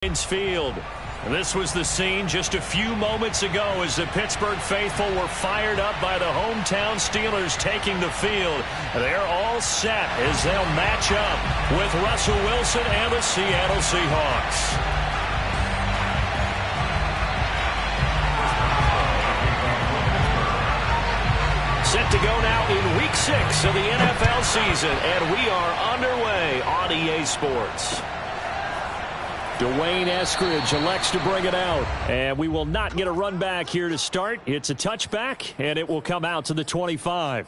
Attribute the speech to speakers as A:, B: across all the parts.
A: Field. This was the scene just a few moments ago as the Pittsburgh faithful were fired up by the hometown Steelers taking the field. They're all set as they'll match up with Russell Wilson and the Seattle Seahawks. Set to go now in Week 6 of the NFL season, and we are underway on EA Sports. Dwayne Eskridge elects to bring it out, and we will not get a run back here to start. It's a touchback, and it will come out to the 25.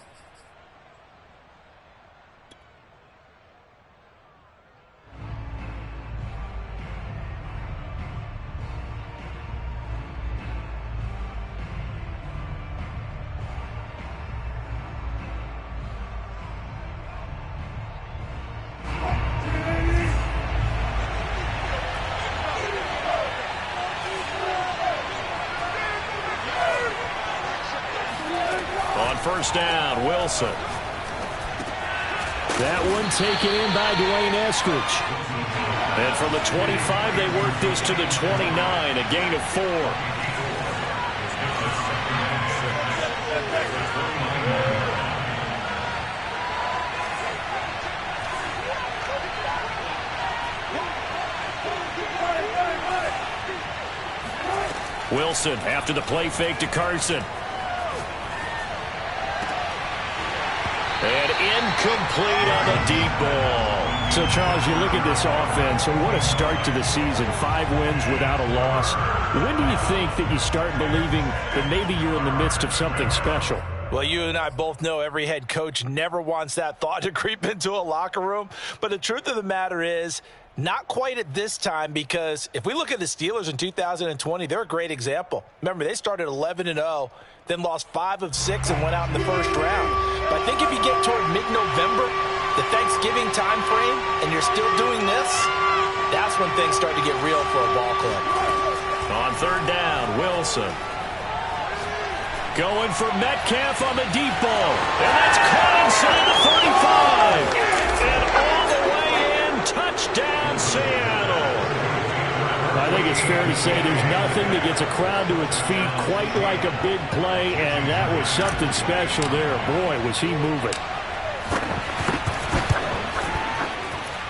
A: First down, Wilson. That one taken in by Dwayne Eskridge. And from the 25, they work this to the 29, a gain of 4. Wilson after the play fake to Carson. And incomplete on the deep ball. So, Charles, you look at this offense, and what a start to the season. 5 wins without a loss. When do you think that you start believing that maybe you're in the midst of something special?
B: Well, you and I both know every head coach never wants that thought to creep into a locker room. But the truth of the matter is, not quite at this time, because if we look at the Steelers in 2020, they're a great example. Remember, they started 11-0, then lost 5 of 6 and went out in the first round. But I think if you get toward mid-November, the Thanksgiving time frame, and you're still doing this, that's when things start to get real for a ball club.
A: On third down, Wilson. Going for Metcalf on the deep ball. And that's caught inside the 35. And all the way in, touchdown, Seattle. I think it's fair to say there's nothing that gets a crowd to its feet quite like a big play, and that was something special there. Boy, was he moving.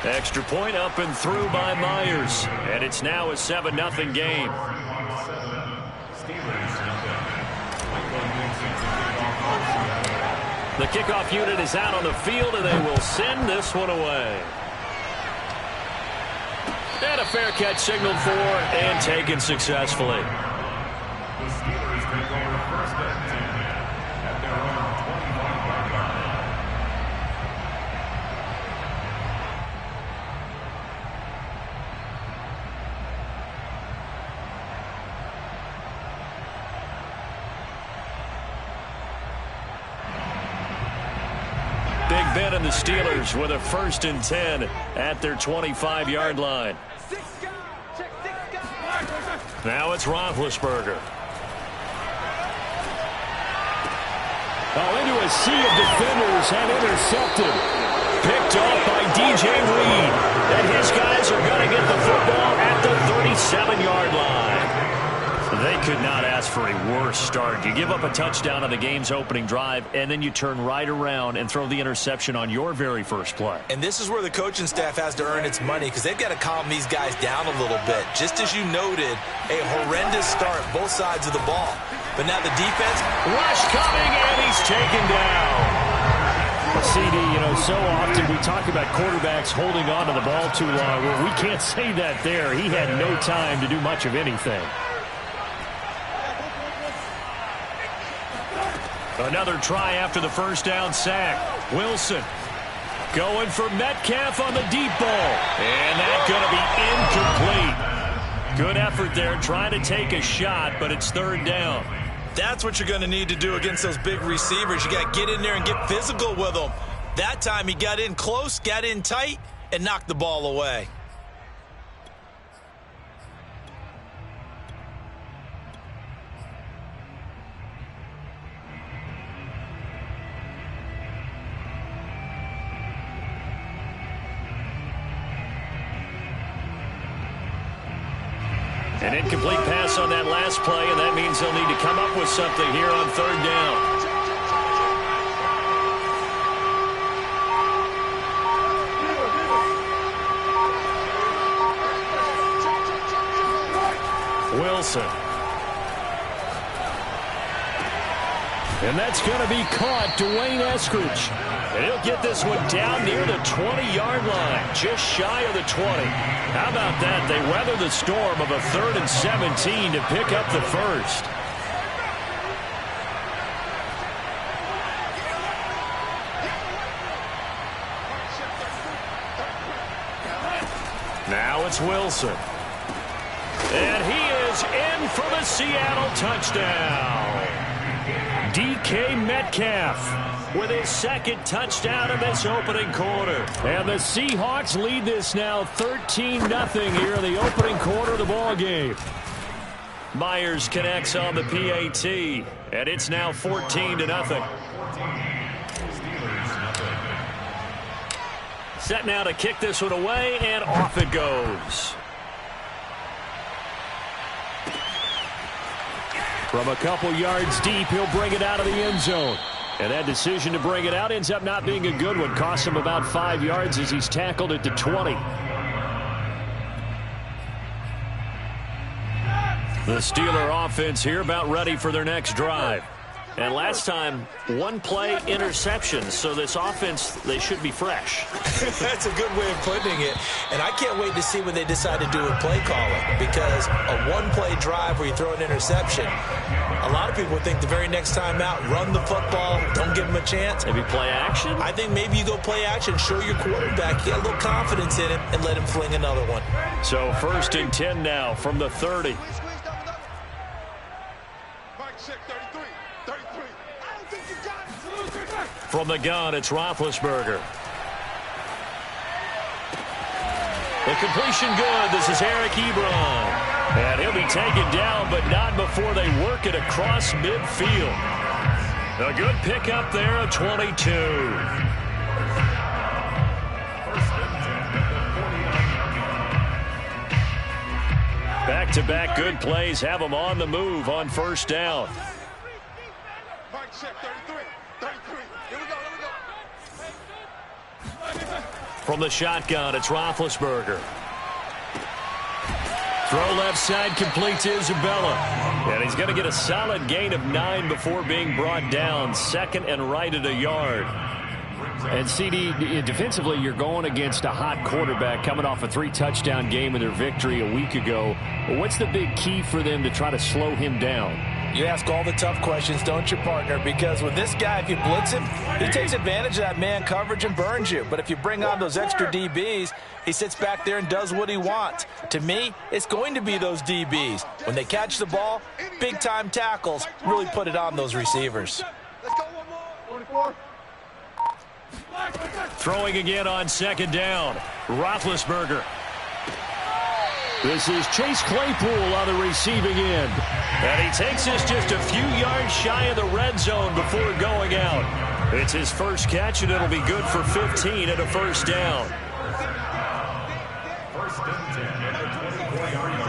A: Extra point up and through by Myers, and it's now a 7-0 game. The kickoff unit is out on the field, and they will send this one away. And a fair catch signaled for and taken successfully.
C: The Steelers take over first and 10 at their own 25-yard line.
A: Big Ben and the Steelers with a 1st and 10 at their 25-yard line. Now it's Roethlisberger. Into a sea of defenders and intercepted. Picked off by DJ Reed. And his guys are going to get the football at the 37-yard line. They could not ask for a worse start. You give up a touchdown on the game's opening drive, and then you turn right around and throw the interception on your very first play.
B: And this is where the coaching staff has to earn its money, because they've got to calm these guys down a little bit. Just as you noted, a horrendous start both sides of the ball. But now the defense,
A: rush coming, and he's taken down. CD, so often we talk about quarterbacks holding on to the ball too long. Well, we can't say that there. He had no time to do much of anything. Another try after the first down sack. Wilson going for Metcalf on the deep ball. And that's going to be incomplete. Good effort there trying to take a shot, but it's third down.
B: That's what you're going to need to do against those big receivers. You got to get in there and get physical with them. That time he got in close, got in tight, and knocked the ball away.
A: An incomplete pass on that last play, and that means they'll need to come up with something here on third down. Wilson. And that's going to be caught, Dwayne Eskridge. And he'll get this one down near the 20-yard line, just shy of the 20. How about that? They weather the storm of a 3rd and 17 to pick up the first. Now it's Wilson. And he is in for the Seattle touchdown. DK Metcalf with his 2nd touchdown in this opening quarter. And the Seahawks lead this now 13-0 here in the opening quarter of the ball game. Myers connects on the PAT, and it's now 14-0. Set now to kick this one away, and off it goes. From a couple yards deep, he'll bring it out of the end zone. And that decision to bring it out ends up not being a good one. Costs him about 5 yards as he's tackled at the 20. The Steeler offense here about ready for their next drive. And last time, 1-play interception. So this offense, they should be fresh.
B: That's a good way of putting it. And I can't wait to see what they decide to do with play calling. Because a 1-play drive where you throw an interception, a lot of people think the very next time out, run the football, don't give them a chance.
A: Maybe play action?
B: I think maybe you go play action, show your quarterback, get a little confidence in him, and let him fling another one.
A: So 1st and 10 now from the 30. From the gun, it's Roethlisberger. The completion good. This is Eric Ebron. And he'll be taken down, but not before they work it across midfield. A good pickup there at 22. Back-to-back good plays have them on the move on 1st down. From the shotgun, it's Roethlisberger. Throw left side, complete to Isabella. And he's going to get a solid gain of 9 before being brought down. 2nd and right at a yard. And CD, defensively, you're going against a hot quarterback coming off a 3-touchdown game in their victory a week ago. What's the big key for them to try to slow him down?
B: You ask all the tough questions, don't you, partner? Because with this guy, if you blitz him, he takes advantage of that man coverage and burns you. But if you bring on those extra DBs, he sits back there and does what he wants. To me, it's going to be those DBs. When they catch the ball, big-time tackles really put it on those receivers.
D: Let's go one more. 24.
A: Throwing again on 2nd down. Roethlisberger. This is Chase Claypool on the receiving end. And he takes this just a few yards shy of the red zone before going out. It's his first catch, and it'll be good for 15 at a 1st down.
C: 1st and 10 at the 24-yard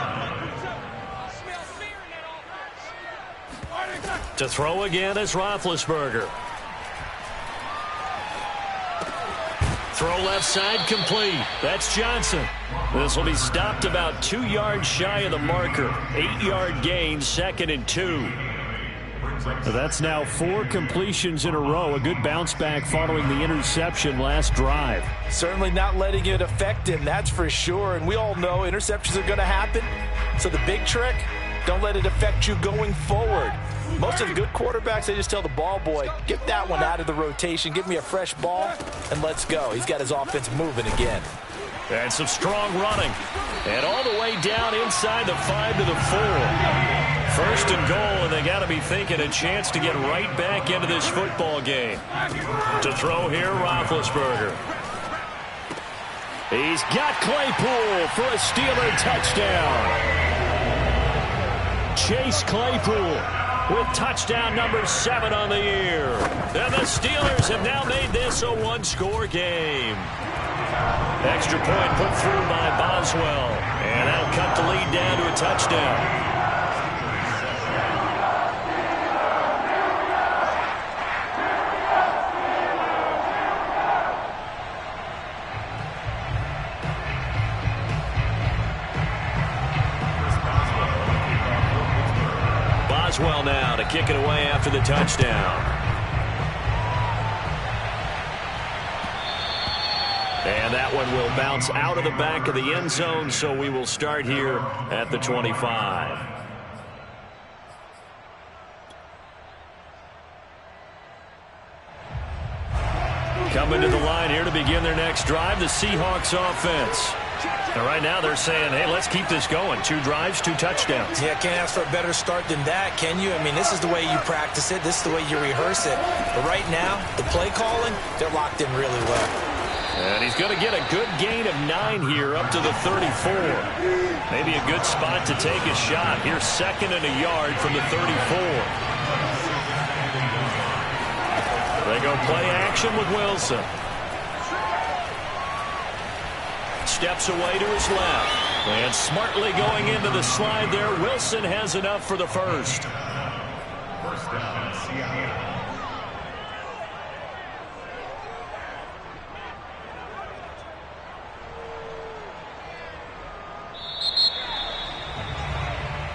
C: line.
A: To throw again is Roethlisberger. Throw left side complete. That's Johnson. This will be stopped about 2 yards shy of the marker. 8-yard gain, 2nd and 2. That's now 4 completions in a row. A good bounce back following the interception last drive.
B: Certainly not letting it affect him, that's for sure. And we all know interceptions are going to happen. So the big trick, don't let it affect you going forward. Most of the good quarterbacks, they just tell the ball boy, get that one out of the rotation, give me a fresh ball, and let's go. He's got his offense moving again.
A: And some strong running. And all the way down inside the 5 to the 4. 1st and goal, and they got to be thinking a chance to get right back into this football game. To throw here, Roethlisberger. He's got Claypool for a Steeler touchdown. Chase Claypool with touchdown number 7 on the year. And the Steelers have now made this a 1-score game. Extra point put through by Boswell. And that'll cut the lead down to a touchdown. Boswell now to kick it away after the touchdown. And that one will bounce out of the back of the end zone, so we will start here at the 25. Coming to the line here to begin their next drive, the Seahawks offense. And right now they're saying, hey, let's keep this going. 2 drives, 2 touchdowns.
B: Yeah, can't ask for a better start than that, can you? I mean, this is the way you practice it. This is the way you rehearse it. But right now, the play calling, they're locked in really well.
A: And he's going to get a good gain of 9 here up to the 34. Maybe a good spot to take a shot. Here's 2nd and a yard from the 34. They go play action with Wilson. Steps away to his left. And smartly going into the slide there, Wilson has enough for the first.
C: First down, Seattle.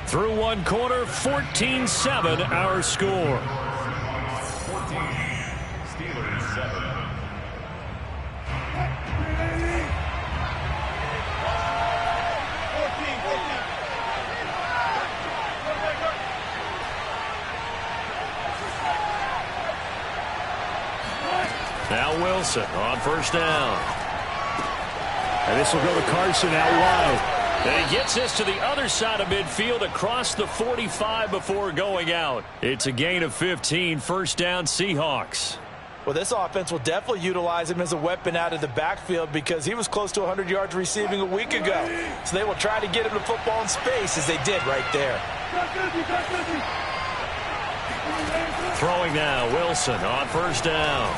A: Through one quarter, 14-7 our score.
C: 14, Steelers 7.
A: Now Wilson on first down. And this will go to Carson out wide. And he gets this to the other side of midfield across the 45 before going out. It's a gain of 15, first down Seahawks.
B: Well, this offense will definitely utilize him as a weapon out of the backfield because he was close to 100 yards receiving a week ago. So they will try to get him the football in space as they did right there.
A: Throwing now, Wilson on first down.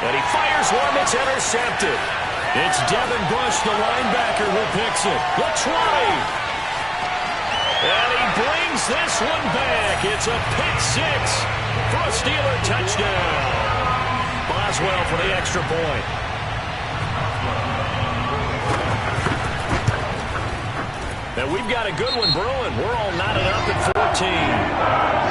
A: And he fires one that's intercepted. It's Devin Bush, the linebacker, who picks it. The 20. And he brings this one back. It's a pick 6 for a Steeler touchdown. Boswell for the extra point. And we've got a good one brewing. We're all knotted up at 14.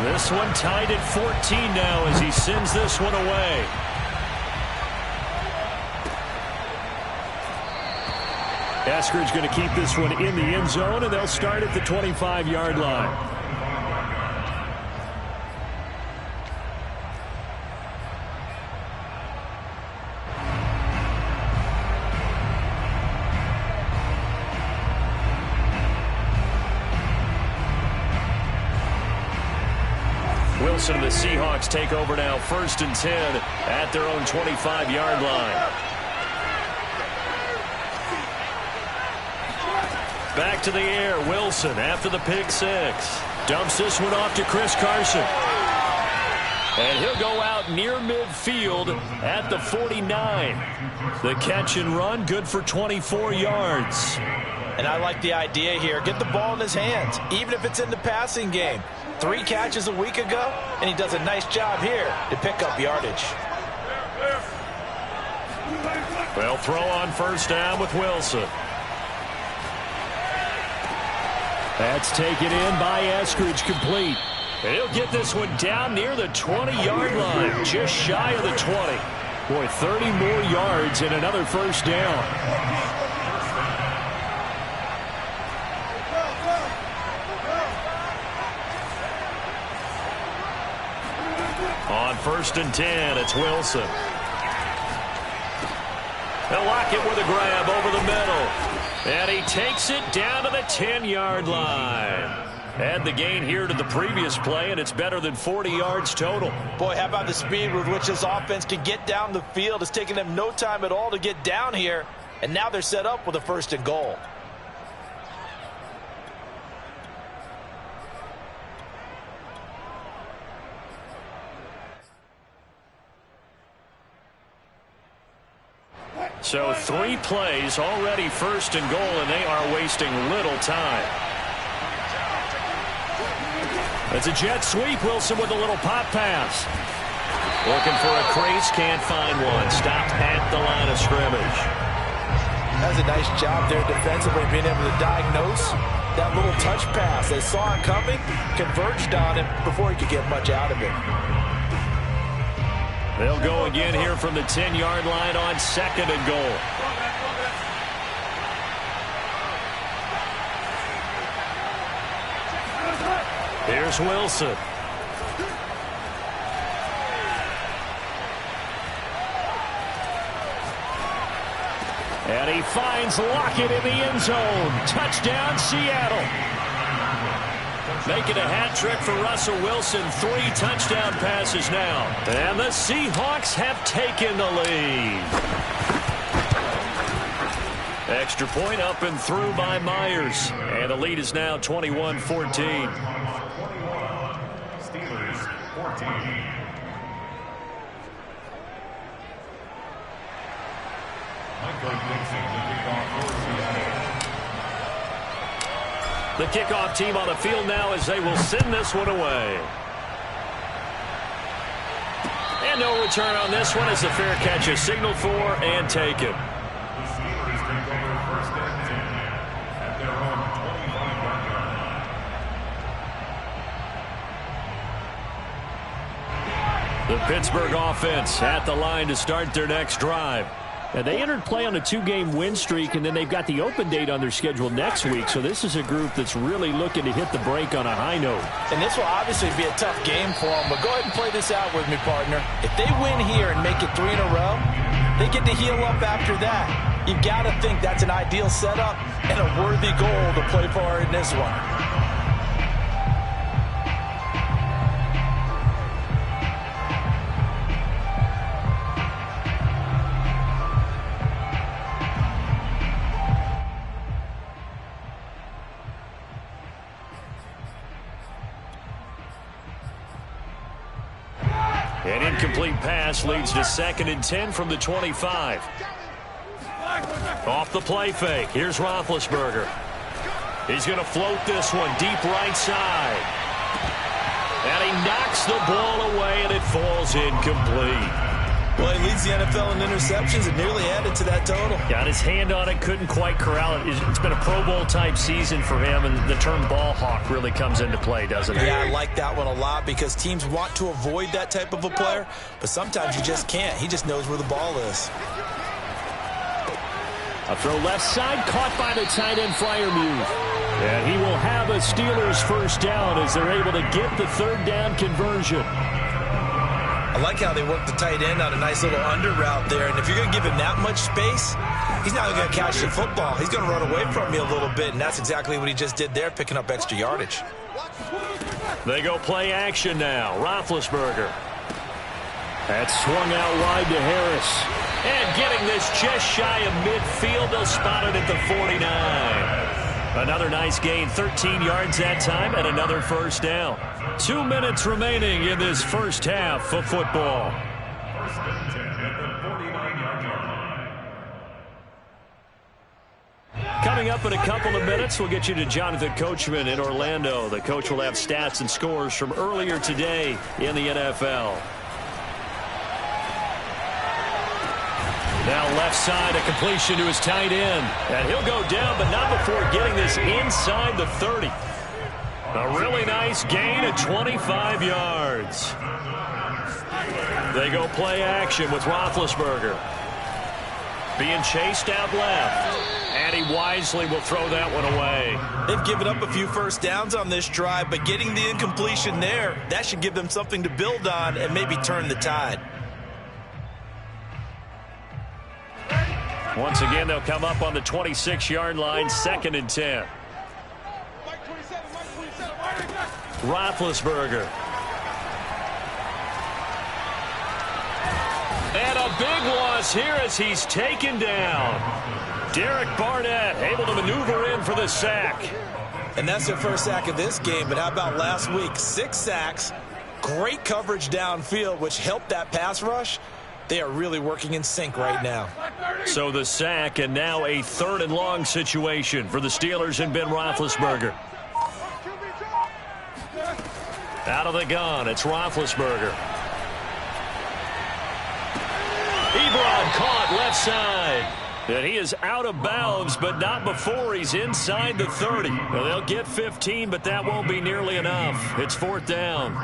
A: This one tied at 14 now as he sends this one away. Eskridge going to keep this one in the end zone, and they'll start at the 25-yard line. Wilson and the Seahawks take over now, 1st and 10 at their own 25-yard line. Back to the air, Wilson after the pick 6. Dumps this one off to Chris Carson. And he'll go out near midfield at the 49. The catch and run, good for 24 yards.
B: And I like the idea here. Get the ball in his hands, even if it's in the passing game. 3 catches a week ago, and he does a nice job here to pick up yardage.
A: Well, throw on first down with Wilson. That's taken in by Eskridge, complete. And he'll get this one down near the 20-yard line, just shy of the 20. Boy, 30 more yards and another first down. On 1st and 10, it's Wilson. They'll lock it with a grab over the middle. And he takes it down to the 10-yard line. Add the gain here to the previous play, and it's better than 40 yards total.
B: Boy, how about the speed with which this offense can get down the field? It's taken them no time at all to get down here, and now they're set up with a 1st and goal.
A: So 3 plays already, first and goal, and they are wasting little time. It's a jet sweep. Wilson with a little pop pass. Looking for a crease, can't find one. Stopped at the line of scrimmage.
B: That's a nice job there defensively, being able to diagnose that little touch pass. They saw it coming, converged on him before he could get much out of it.
A: They'll go again here from the 10-yard line on second and goal. Here's Wilson. And he finds Lockett in the end zone. Touchdown, Seattle. Making a hat trick for Russell Wilson. 3 touchdown passes now. And the Seahawks have taken the lead. Extra point up and through by Myers. And the lead is now 21-14.
C: Steelers 14.
A: The kickoff team on the field now as they will send this one away. And no return on this one as the fair catch is signaled for and taken.
C: The Steelers take over first and 10 at their own 25-yard line.
A: The Pittsburgh offense at the line to start their next drive.
E: And they entered play on a 2-game win streak, and then they've got the open date on their schedule next week. So this is a group that's really looking to hit the break on a high note.
B: And this will obviously be a tough game for them, but go ahead and play this out with me, partner. If they win here and make it 3 in a row, they get to heal up after that. You've got to think that's an ideal setup and a worthy goal to play for in this one.
A: An incomplete pass leads to 2nd and 10 from the 25. Off the play fake. Here's Roethlisberger. He's going to float this one deep right side. And he knocks the ball away, and it falls incomplete.
B: Well, he leads the NFL in interceptions and nearly added to that total.
E: Got his hand on it, couldn't quite corral it. It's been a Pro Bowl-type season for him, and the term ball hawk really comes into play, doesn't it?
B: Yeah, I like that one a lot because teams want to avoid that type of a player, but sometimes you just can't. He just knows where the ball is.
E: A throw left side, caught by the tight end Freiermuth. And he will have a Steelers first down as they're able to get the 3rd down conversion.
B: I like how they work the tight end on a nice little under route there. And if you're going to give him that much space, he's not going to catch the football. He's going to run away from you a little bit, and that's exactly what he just did there, picking up extra yardage.
A: They go play action now. Roethlisberger.
E: That's swung out wide to Harris.
A: And getting this just shy of midfield. They'll spot it at the 49. Another nice gain, 13 yards that time, and another first down. 2 minutes remaining in this first half of football.
C: First and 10 at the 49-yard line.
A: Coming up in a couple of minutes, we'll get you to Jonathan Coachman in Orlando. The coach will have stats and scores from earlier today in the NFL. Now left side, a completion to his tight end. And he'll go down, but not before getting this inside the 30. A really nice gain of 25 yards. They go play action with Roethlisberger. Being chased out left. And he wisely will throw that one away.
B: They've given up a few first downs on this drive, but getting the incompletion there, that should give them something to build on and maybe turn the tide.
A: Once again, they'll come up on the 26-yard line, 2nd and 10. Roethlisberger. And a big loss here as he's taken down. Derek Barnett able to maneuver in for the sack.
B: And that's their first sack of this game, but how about last week? 6 sacks, great coverage downfield, which helped that pass rush. They are really working in sync right now.
E: So the sack, and now a 3rd and long situation for the Steelers and Ben Roethlisberger. Out of the gun, it's Roethlisberger. Ebron caught left side. And he is out of bounds, but not before he's inside the 30. Well, they'll get 15, but that won't be nearly enough. It's 4th down.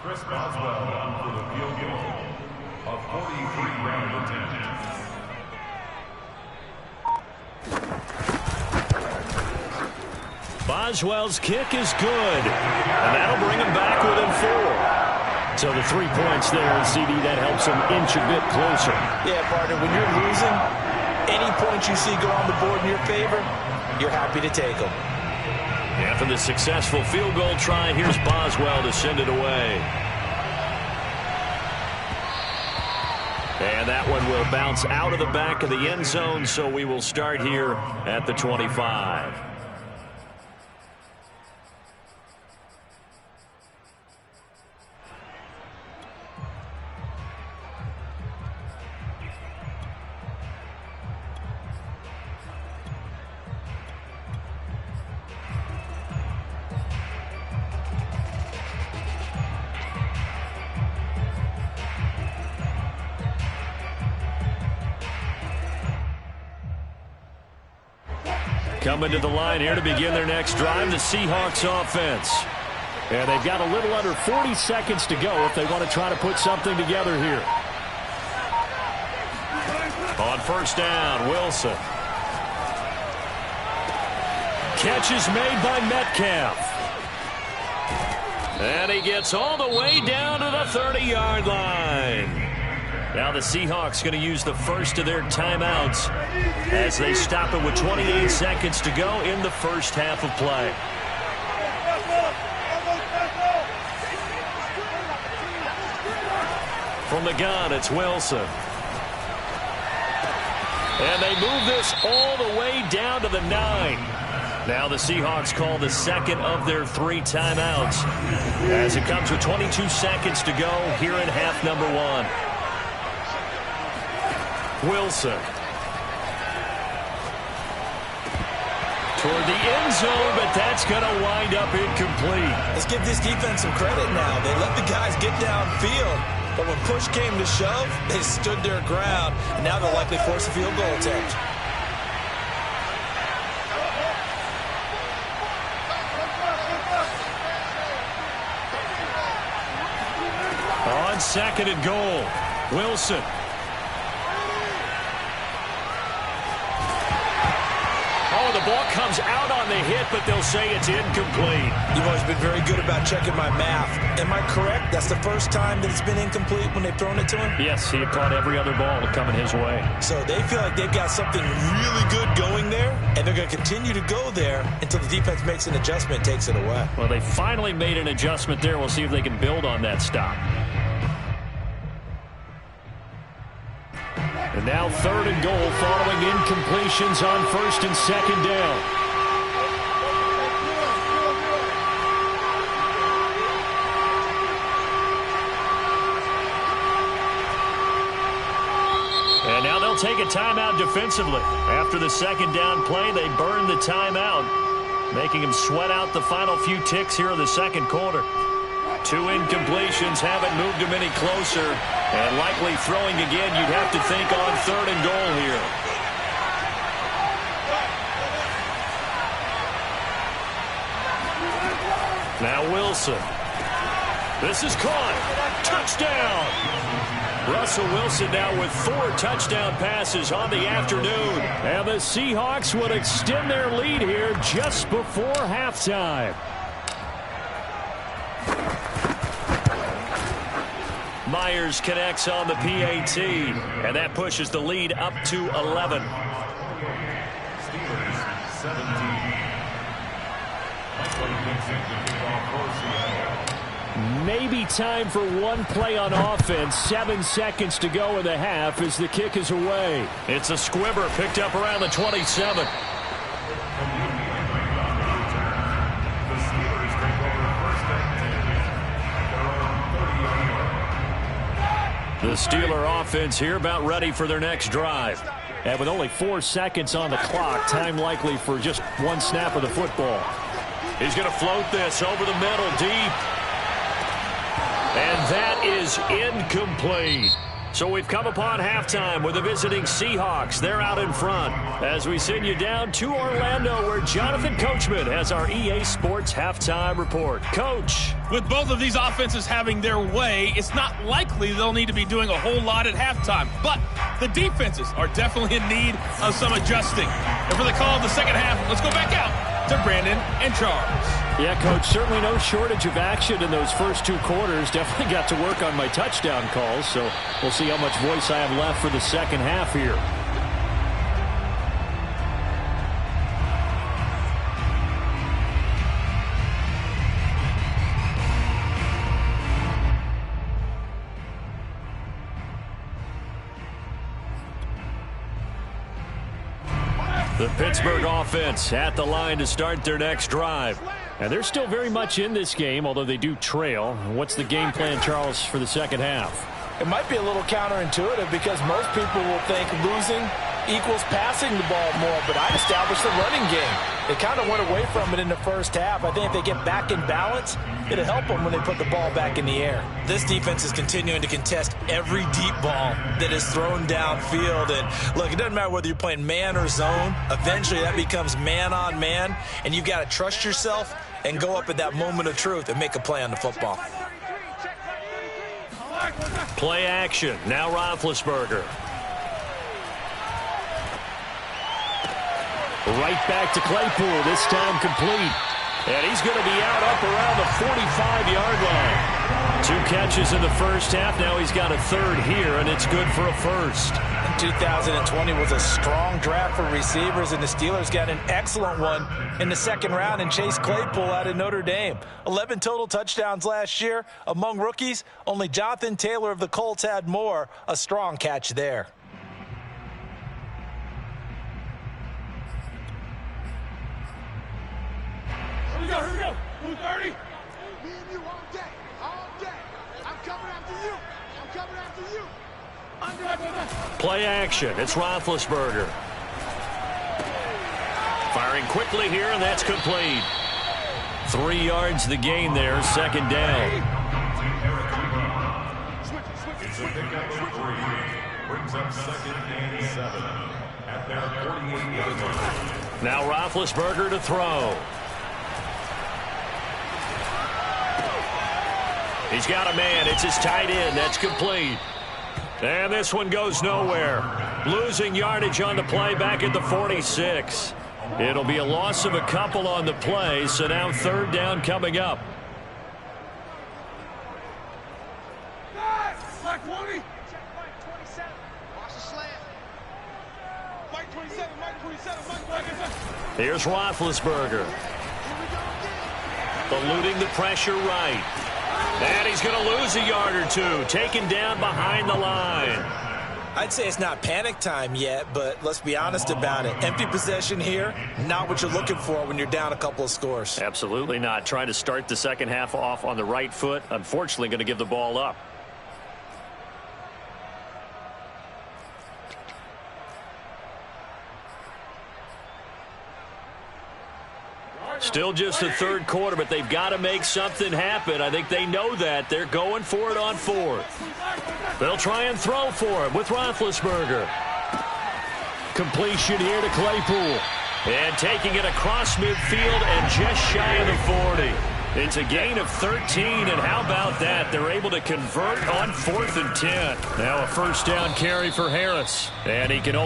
C: Chris Boswell on for the field goal of 43-yard attempt.
E: Boswell's kick is good, and that'll bring him back within 4. So the 3 points there, and CD, that helps him inch a bit closer.
B: Yeah, partner, when you're losing, any points you see go on the board in your favor, you're happy to take them.
E: After the successful field goal try, here's Boswell to send it away. And that one will bounce out of the back of the end zone, so we will start here at the 25. Coming to the line here to begin their next drive, the Seahawks offense. And they've got a little under 40 seconds to go if they want to try to put something together here. On 1st down, Wilson. Catch is made by Metcalf. And he gets all the way down to the 30-yard line. Now the Seahawks going to use the first of their timeouts as they stop it with 28 seconds to go in the first half of play. From the gun, it's Wilson. And they move this all the way down to the 9. Now the Seahawks call the second of their 3 timeouts as it comes with 22 seconds to go here in half number 1. Wilson. Toward the end zone, but that's going to wind up incomplete.
B: Let's give this defense some credit now. They let the guys get downfield, but when push came to shove, they stood their ground, and now they'll likely force a field goal attempt.
E: On 2nd and goal, Wilson. The ball comes out on the hit, but they'll say it's incomplete.
B: You've always been very good about checking my math. Am I correct? That's the first time that it's been incomplete when they've thrown it to him?
E: Yes, he had caught every other ball coming his way.
B: So they feel like they've got something really good going there, and they're going to continue to go there until the defense makes an adjustment and takes it away.
E: Well, they finally made an adjustment there. We'll see if they can build on that stop. And now 3rd and goal following incompletions on 1st and 2nd down. And now they'll take a timeout defensively. After the 2nd down play, they burn the timeout, making them sweat out the final few ticks here in the 2nd quarter. 2 incompletions haven't moved them any closer. And likely throwing again, you'd have to think on 3rd and goal here. Now Wilson. This is caught. Touchdown. Russell Wilson now with 4 touchdown passes on the afternoon. And the Seahawks would extend their lead here just before halftime. Myers connects on the PAT, and that pushes the lead up to 11.
C: Steelers 17. Michael Vincent, the kickoff.
E: maybe time for one play on offense. 7 seconds to go in the half as the kick is away. It's a squibber picked up around the 27. The Steeler offense here about ready for their next drive. And with only 4 seconds on the clock, time likely for just one snap of the football. He's going to float this over the middle deep. And that is incomplete. So we've come upon halftime with the visiting Seahawks. They're out in front as we send you down to Orlando, where Jonathan Coachman has our EA Sports halftime report. Coach.
F: With both of these offenses having their way, it's not likely they'll need to be doing a whole lot at halftime. But the defenses are definitely in need of some adjusting. And for the call of the second half, let's go back out to Brandon and Charles.
E: Yeah, Coach, certainly no shortage of action in those first 2 quarters. Definitely got to work on my touchdown calls, so we'll see how much voice I have left for the second half here. The Pittsburgh offense at the line to start their next drive. And they're still very much in this game, although they do trail. What's the game plan, Charles, for the second half?
B: It might be a little counterintuitive because most people will think losing equals passing the ball more, but I'd establish the running game. They kind of went away from it in the first half. I think if they get back in balance, it'll help them when they put the ball back in the air. This defense is continuing to contest every deep ball that is thrown downfield. And look, it doesn't matter whether you're playing man or zone. Eventually that becomes man on man, and you've got to trust yourself and go up at that moment of truth and make a play on the football.
E: Play action. Now Roethlisberger. Right back to Claypool, this time complete. And he's going to be out up around the 45-yard line. 2 catches in the first half. Now he's got a third here, and it's good for a first.
B: 2020 was a strong draft for receivers, and the Steelers got an excellent one in the second round in Chase Claypool out of Notre Dame. 11 total touchdowns last year. Among rookies, only Jonathan Taylor of the Colts had more. A strong catch there.
D: Here we go. 230. Me and you all day. I'm coming after you.
E: Play action. It's Roethlisberger. Firing quickly here, and that's complete. 3 yards the gain there, second down.
C: It's a pickup of 3. Brings up 2nd and 7 at their 48-yard line.
E: Now Roethlisberger to throw. He's got a man. It's his tight end. That's complete. And this one goes nowhere. Losing yardage on the play back at the 46. It'll be a loss of a couple on the play, so now third down coming up.
D: Mike 20. Mike 27. Watch the slant. Mike 27.
E: Here's Roethlisberger. Eluding the pressure right. And he's going to lose a yard or 2. Taken down behind the line.
B: I'd say it's not panic time yet, but let's be honest about it. Empty possession here, not what you're looking for when you're down a couple of scores.
E: Absolutely not. Trying to start the second half off on the right foot. Unfortunately, going to give the ball up. Still just the third quarter, but they've got to make something happen. I think they know that. They're going for it on 4th. They'll try and throw for it with Roethlisberger. Completion here to Claypool. And taking it across midfield and just shy of the 40. It's a gain of 13, and how about that? They're able to convert on 4th and 10. Now a first down carry for Harris. And he can only